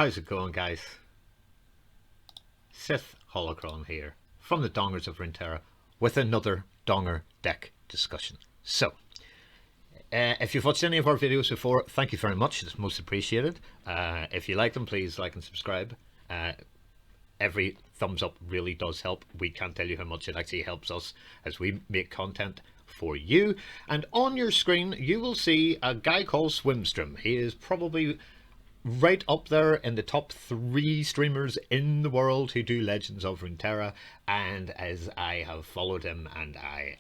How's it going, guys? Sith Holocron here from the Dongers of Runeterra with another Donger deck discussion. So, if you've watched any of our videos before, thank you very much. It's most appreciated. If you like them, please like and subscribe. Every thumbs up really does help. We can't tell you how much it actually helps us as we make content for you. And on your screen, you will see a guy called Swimstream. He is probably right up there in the top 3 streamers in the world who do Legends of Runeterra, and as I have followed him and I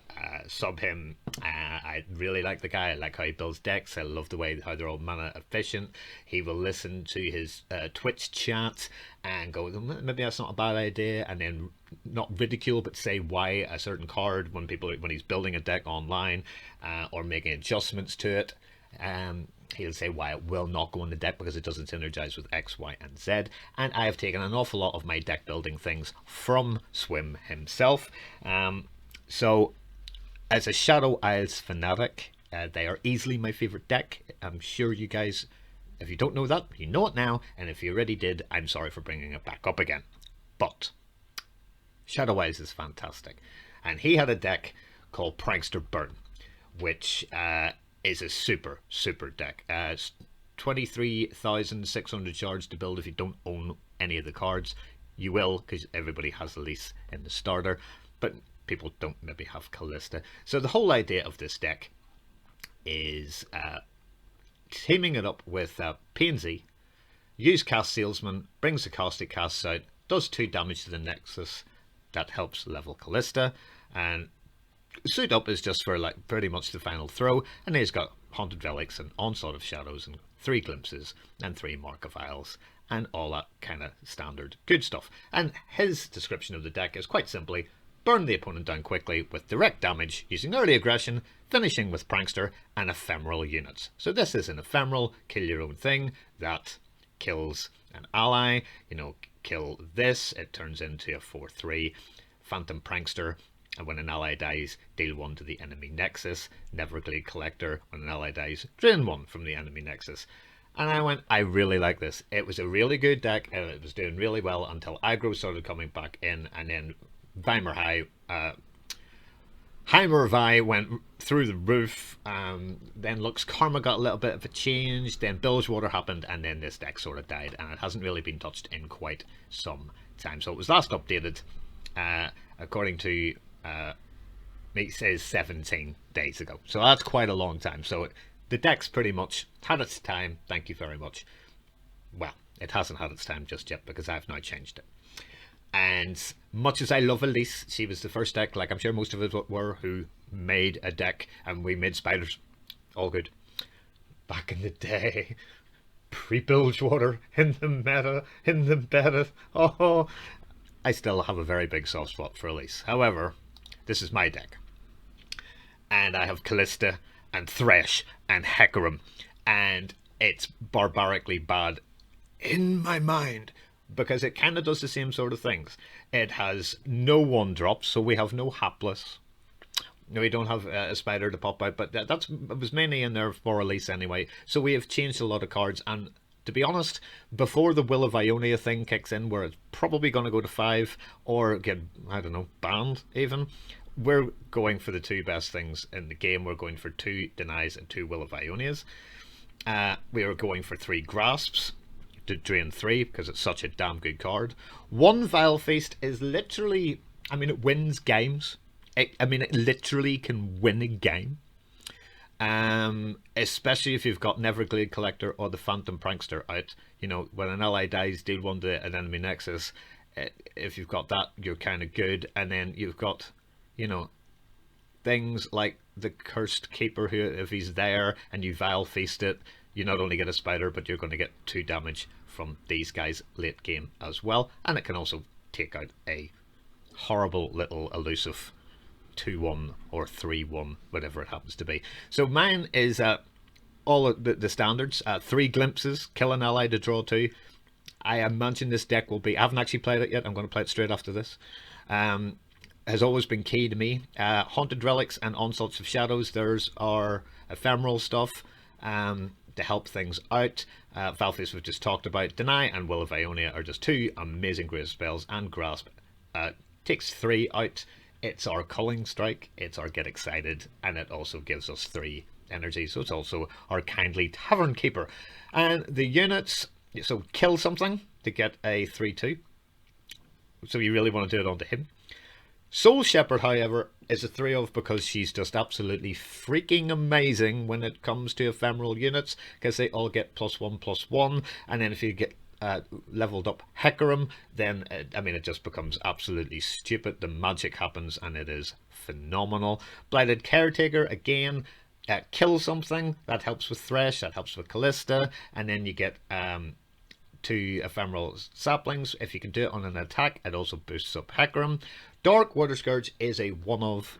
sub him, I really like the guy. I like how he builds decks. I love the way how they're all mana efficient. He will listen to his Twitch chat and go, maybe that's not a bad idea, and then not ridicule but say why a certain card when he's building a deck online or making adjustments to it. He'll say why it will not go in the deck because it doesn't synergize with X, Y, and Z. And I have taken an awful lot of my deck building things from Swim himself. So, as a Shadow Isles fanatic, they are easily my favorite deck. I'm sure you guys, if you don't know that, you know it now. And if you already did, I'm sorry for bringing it back up again. But Shadow Isles is fantastic. And he had a deck called Prankster Burn, which is a super deck. 23,600 shards to build if you don't own any of the cards. You will, because everybody has the lease in the starter, but people don't maybe have Callista. So the whole idea of this deck is teaming it up with P&Z, use Cast Salesman, brings the Caustic Casts out, does 2 damage to the Nexus, that helps level Callista, and Suit Up is just for like pretty much the final throw, and he's got Haunted Relics and Onslaught of Shadows and 3 Glimpses and 3 Mark of Isles and all that kind of standard good stuff. And his description of the deck is quite simply, burn the opponent down quickly with direct damage using early aggression, finishing with Prankster and ephemeral units. So this is an ephemeral kill your own thing that kills an ally. You know, kill this, it turns into a 4/3 Phantom Prankster. And when an ally dies, deal 1 to the enemy Nexus. Neverglade Collector, when an ally dies, drain 1 from the enemy Nexus. And I went, I really like this. It was a really good deck, and it was doing really well until aggro started coming back in, and then Heimer Vi went through the roof. Then Lux Karma got a little bit of a change, then Bilgewater happened, and then this deck sort of died, and it hasn't really been touched in quite some time. So it was last updated, according to it says 17 days ago, so that's quite a long time. So the deck's pretty much had its time. Thank you very much. Well, it hasn't had its time just yet because I've now changed it. And much as I love Elise, she was the first deck, like I'm sure most of us were, who made a deck, and we made spiders. All good. Back in the day, pre-Bilgewater, in the meta, in the beta. Oh, I still have a very big soft spot for Elise. However, this is my deck. And I have Callista and Thresh and Hecarim. And it's barbarically bad in my mind, because it kind of does the same sort of things. It has no 1-drops, so we have no Hapless. No, we don't have a spider to pop out, but it was mainly in there for Elise anyway. So we have changed a lot of cards, and to be honest, before the Will of Ionia thing kicks in, where it's probably going to go to 5 or get, I don't know, banned even, we're going for the 2 best things in the game. We're going for 2 Denies and 2 Will of Ionias. We are going for 3 Grasps to drain 3 because it's such a damn good card. 1 Vile Feast is literally, I mean, it wins games. It literally can win a game. Especially if you've got Neverglade Collector or the Phantom Prankster out. You know, when an ally dies, deal 1 to an enemy Nexus. If you've got that, you're kind of good. And then you've got, you know, things like the Cursed Keeper, who, if he's there and you Vile Feast it, you not only get a spider, but you're going to get 2 damage from these guys late game as well. And it can also take out a horrible little elusive 2/1 or 3/1, whatever it happens to be. So mine is all of the standards. 3 Glimpses, kill an ally to draw 2. I imagine this deck will be, I haven't actually played it yet, I'm going to play it straight after this. Has always been key to me. Haunted Relics and Onslaughts of Shadows, there's our ephemeral stuff. to help things out. Valface we've just talked about. Deny and Will of Ionia are just two amazing great spells, and Grasp takes 3 out. It's our Culling Strike, it's our Get Excited, and it also gives us 3 energy, so it's also our Kindly Tavern Keeper. And the units, so kill something to get a 3/2, so you really want to do it onto him. Soul Shepherd, however, is a 3 of because she's just absolutely freaking amazing when it comes to ephemeral units, because they all get +1/+1, and then if you get leveled up Hecarim, then it just becomes absolutely stupid. The magic happens and it is phenomenal. Blighted Caretaker, again, kill something, that helps with Thresh, that helps with Callista, and then you get 2 ephemeral saplings. If you can do it on an attack, it also boosts up Hecarim. Dark Water Scourge is a 1 of.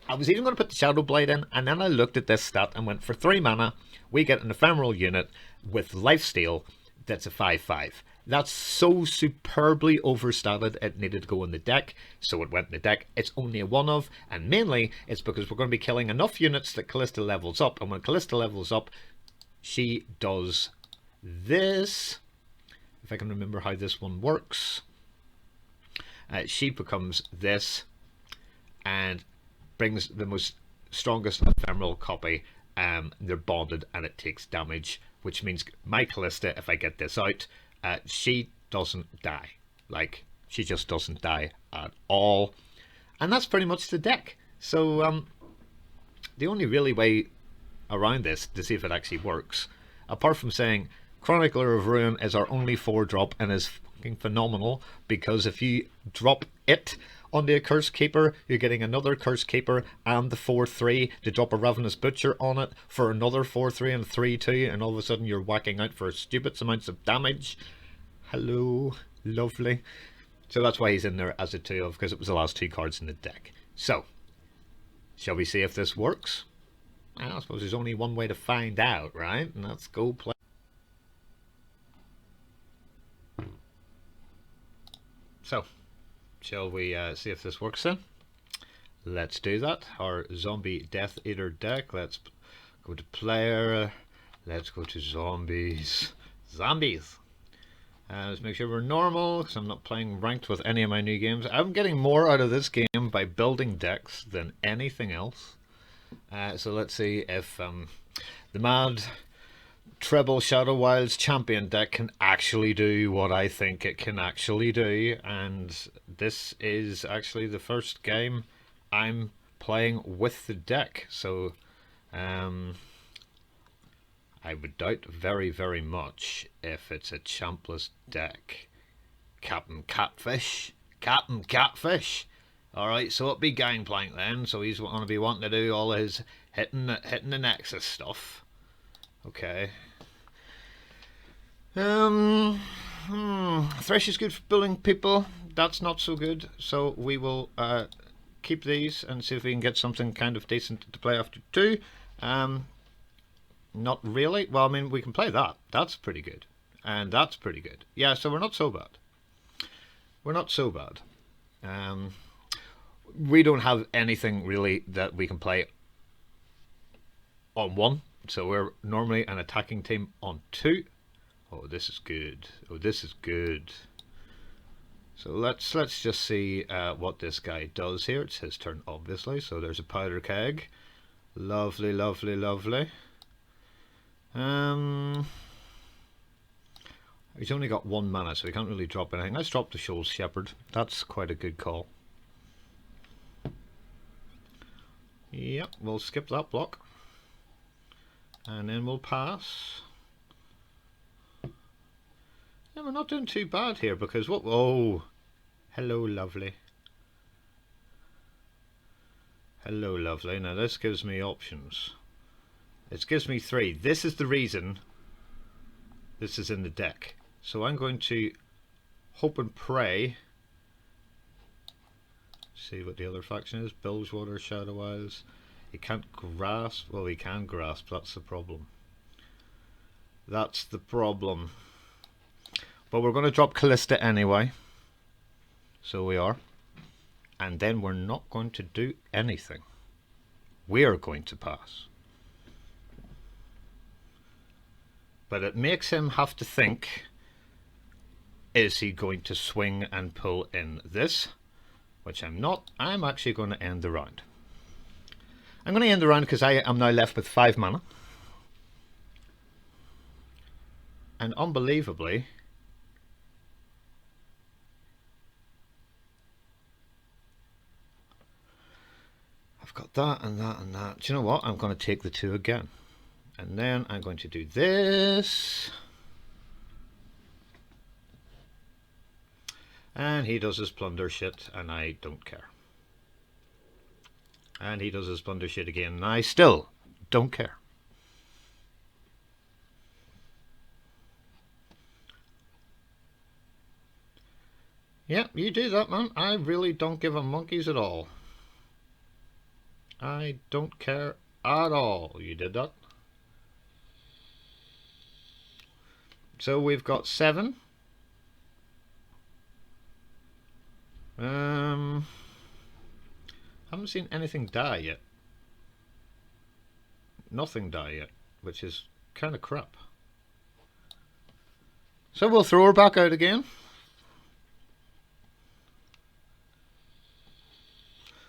I was even going to put the Shadow Blade in, and then I looked at this stat and went, for 3 mana, we get an ephemeral unit with lifesteal that's a 5/5. That's so superbly overstated, it needed to go in the deck, so it went in the deck. It's only a 1 of, and mainly it's because we're going to be killing enough units that Callista levels up, and when Callista levels up, she does this. If I can remember how this one works. She becomes this, and brings the most strongest ephemeral copy. They're bonded and it takes damage, which means my Callista, if I get this out, she doesn't die. Like, she just doesn't die at all. And that's pretty much the deck. So the only really way around this to see if it actually works, apart from saying Chronicler of Ruin is our only 4-drop and is fucking phenomenal, because if you drop it onto a Curse Keeper, you're getting another Curse Keeper and the 4/3 to drop a Ravenous Butcher on it for another 4/3 and 3/2, and all of a sudden you're whacking out for stupid amounts of damage. Hello, lovely. So that's why he's in there as a 2 of, because it was the last 2 cards in the deck. So, shall we see if this works? Well, I suppose there's only one way to find out, right? And let's go play. So, shall we see if this works then? Let's do that. Our Zombie Death Eater deck. Let's go to player. Let's go to zombies. Zombies! Let's make sure we're normal, because I'm not playing ranked with any of my new games. I'm getting more out of this game by building decks than anything else. So let's see if the Mad Treble Shadow Wilds champion deck can actually do what I think it can actually do. And this is actually the first game I'm playing with the deck. So I would doubt very, very much if it's a champless deck. Captain Catfish. Captain Catfish. Alright, so it'll be Gangplank then. So he's going to be wanting to do all his hitting the Nexus stuff. Okay. Thresh is good for bullying people. That's not so good. So we will keep these and see if we can get something kind of decent to play after 2. Not really. Well, I mean, we can play that. That's pretty good. And that's pretty good. Yeah, so we're not so bad. We're not so bad. We don't have anything really that we can play on 1. So we're normally an attacking team on 2. Oh, this is good. Oh, this is good. So let's just see what this guy does here. It's his turn, obviously. So there's a powder keg. Lovely, lovely, lovely. He's only got 1 mana, so he can't really drop anything. Let's drop the Soul Shepherd. That's quite a good call. Yep, we'll skip that block. And then we'll pass. Yeah, we're not doing too bad here, because what? Oh, hello, lovely. Hello, lovely. Now this gives me options. It gives me 3. This is the reason this is in the deck. So I'm going to hope and pray. See what the other faction is. Bilgewater, Shadow Isles. He can't grasp. Well, he can grasp. That's the problem. That's the problem. But we're going to drop Callista anyway. So we are. And then we're not going to do anything. We are going to pass. But it makes him have to think, is he going to swing and pull in this? Which I'm not. I'm actually going to end the round. I'm going to end the round because I am now left with 5 mana. And unbelievably, I've got that and that and that. Do you know what? I'm going to take the 2 again. And then I'm going to do this. And he does his plunder shit, and I don't care. And he does his plunder shit again, and I still don't care. Yep, you do that, man. I really don't give a monkeys at all. I don't care at all. You did that. So we've got 7. Haven't seen anything die yet. Nothing die yet, which is kind of crap. So we'll throw her back out again.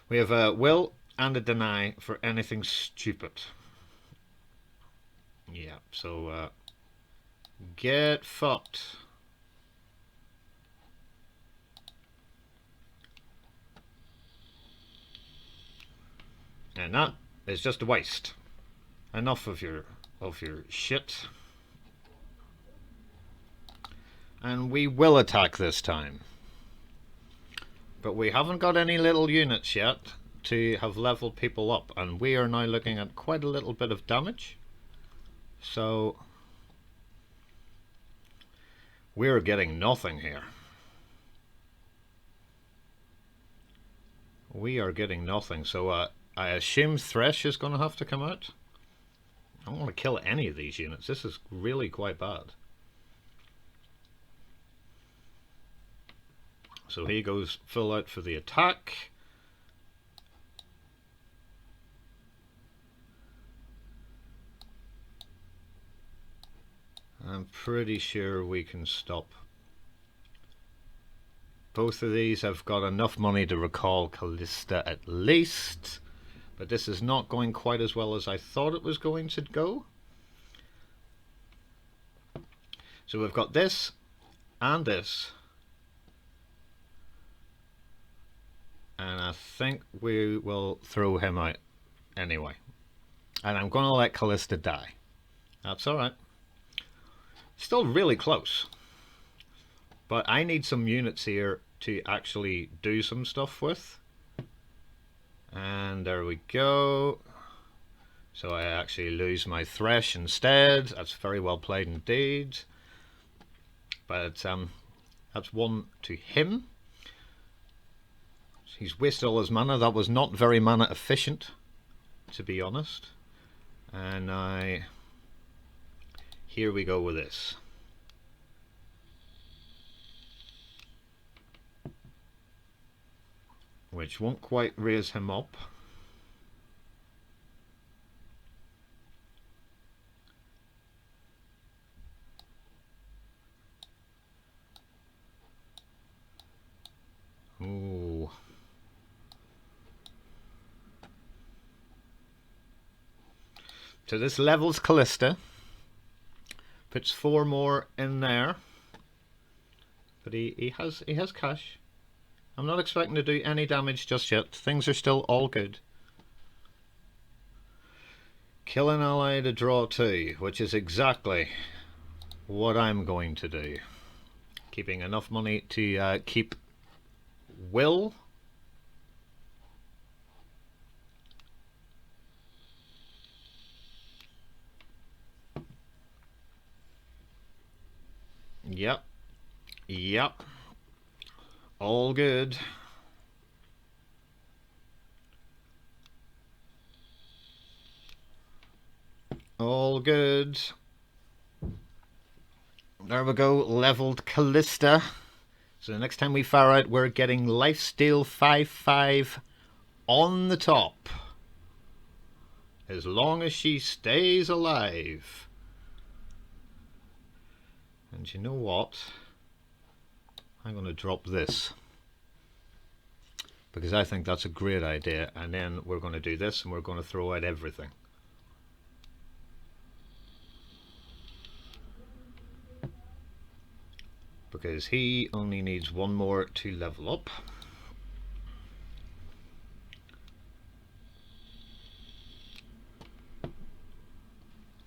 We have a will and a deny for anything stupid. Yeah, so get fucked. And that is just a waste. Enough of your shit. And we will attack this time. But we haven't got any little units yet to have leveled people up, and we are now looking at quite a little bit of damage. So we're getting nothing here. We are getting nothing. So I assume Thresh is going to have to come out. I don't want to kill any of these units. This is really quite bad. So he goes full out for the attack. I'm pretty sure we can stop. Both of these have got enough money to recall Callista at least. But this is not going quite as well as I thought it was going to go. So we've got this and this. And I think we will throw him out anyway. And I'm going to let Callista die. That's alright. Still really close. But I need some units here to actually do some stuff with. And there we go. So I actually lose my Thresh instead. That's very well played indeed. But that's 1 to him. He's wasted all his mana. That was not very mana efficient, to be honest. And here we go with this. Which won't quite raise him up. Ooh. So this levels Callista. Puts 4 more in there. But he has cash. I'm not expecting to do any damage just yet. Things are still all good. Kill an ally to draw 2, which is exactly what I'm going to do. Keeping enough money to keep Will. Yep. Yep. All good. All good. There we go, leveled Callista. So the next time we fire out, we're getting lifesteal 5/5 on the top. As long as she stays alive. And you know what? I'm going to drop this, because I think that's a great idea, and then we're going to do this and we're going to throw out everything. Because he only needs one more to level up.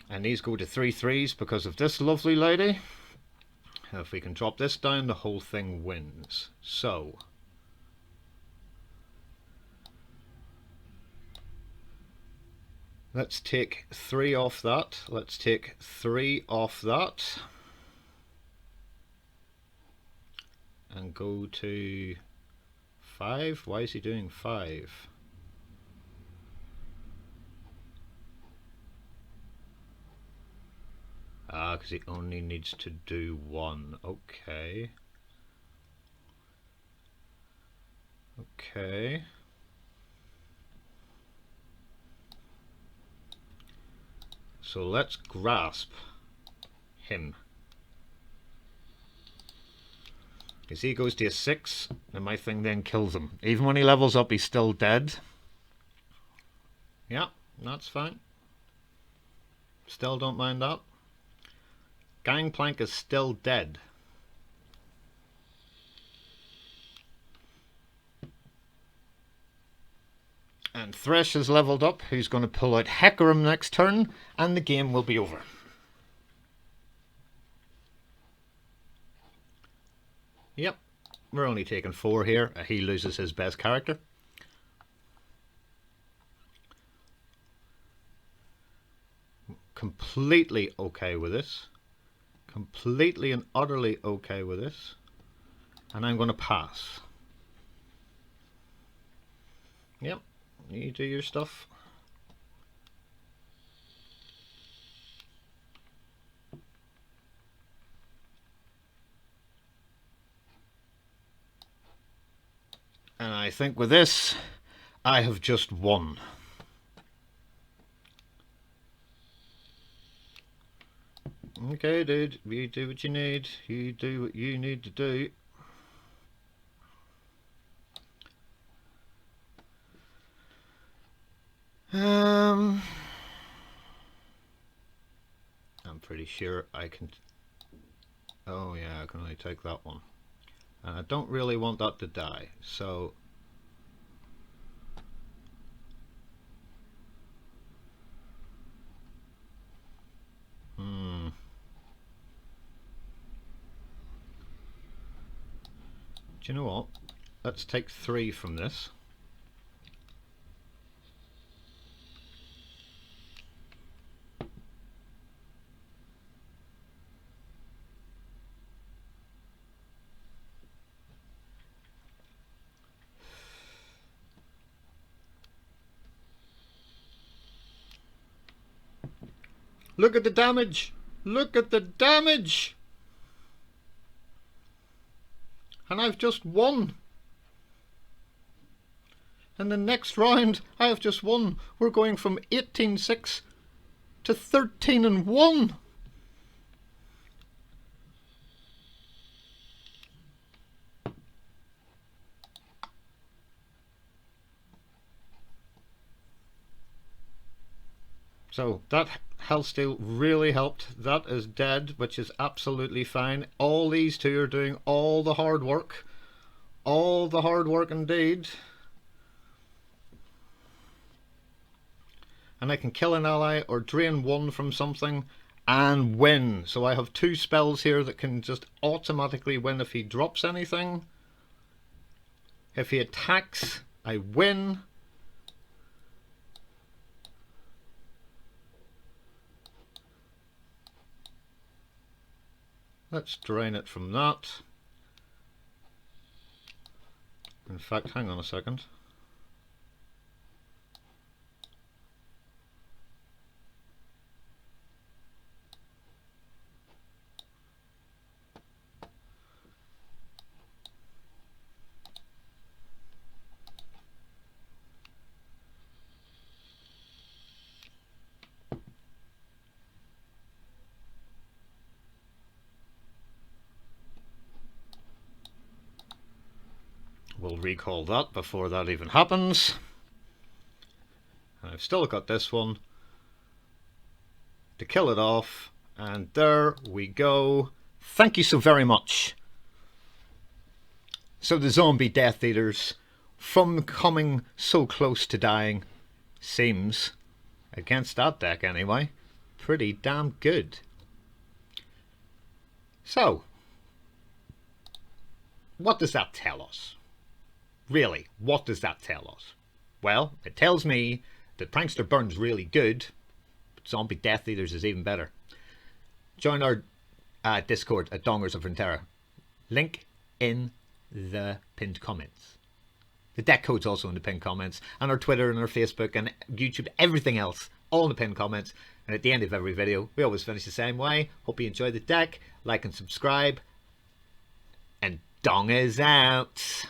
And these go to 3 3s because of this lovely lady. If we can drop this down, the whole thing wins. So let's take 3 off that. Let's take 3 off that. And go to 5. Why is he doing 5? Ah, because he only needs to do 1. Okay. Okay. So let's grasp him. Because he goes to a 6, and my thing then kills him. Even when he levels up, he's still dead. Yeah, that's fine. Still don't mind that. Gangplank is still dead. And Thresh is leveled up. Who's going to pull out Hecarim next turn, and the game will be over. Yep, we're only taking 4 here. He loses his best character. Completely okay with this. Completely and utterly okay with this. And I'm going to pass. Yep, you do your stuff. And I think with this, I have just won. Okay, dude, you do what you need. You do what you need to do. I'm pretty sure I can... Oh yeah, I can only take that one. And I don't really want that to die, so... Do you know what? Let's take 3 from this. Look at the damage! Look at the damage! And I've just won! And the next round, I have just won. We're going from 18-6 to 13-1. So that health steal really helped. That is dead, which is absolutely fine. All these two are doing all the hard work. All the hard work indeed. And I can kill an ally or drain 1 from something and win. So I have 2 spells here that can just automatically win if he drops anything. If he attacks, I win. Let's drain it from that. In fact, hang on a second. we'll recall that before that even happens. And I've still got this one to kill it off, and there we go. Thank you so very much. So the zombie Death Eaters, from coming so close to dying, seems, against that deck anyway, pretty damn good. So, what does that tell us? Really, what does that tell us? Well, it tells me that Prankster burns really good, but zombie Death Eaters is even better. Join our Discord at Dongers of Runeterra. Link in the pinned comments. The Deckcode's also in the pinned comments, and our Twitter and our Facebook and YouTube, everything else, all in the pinned comments. And at the end of every video, we always finish the same way. Hope you enjoy the deck, like and subscribe, and Dong is out.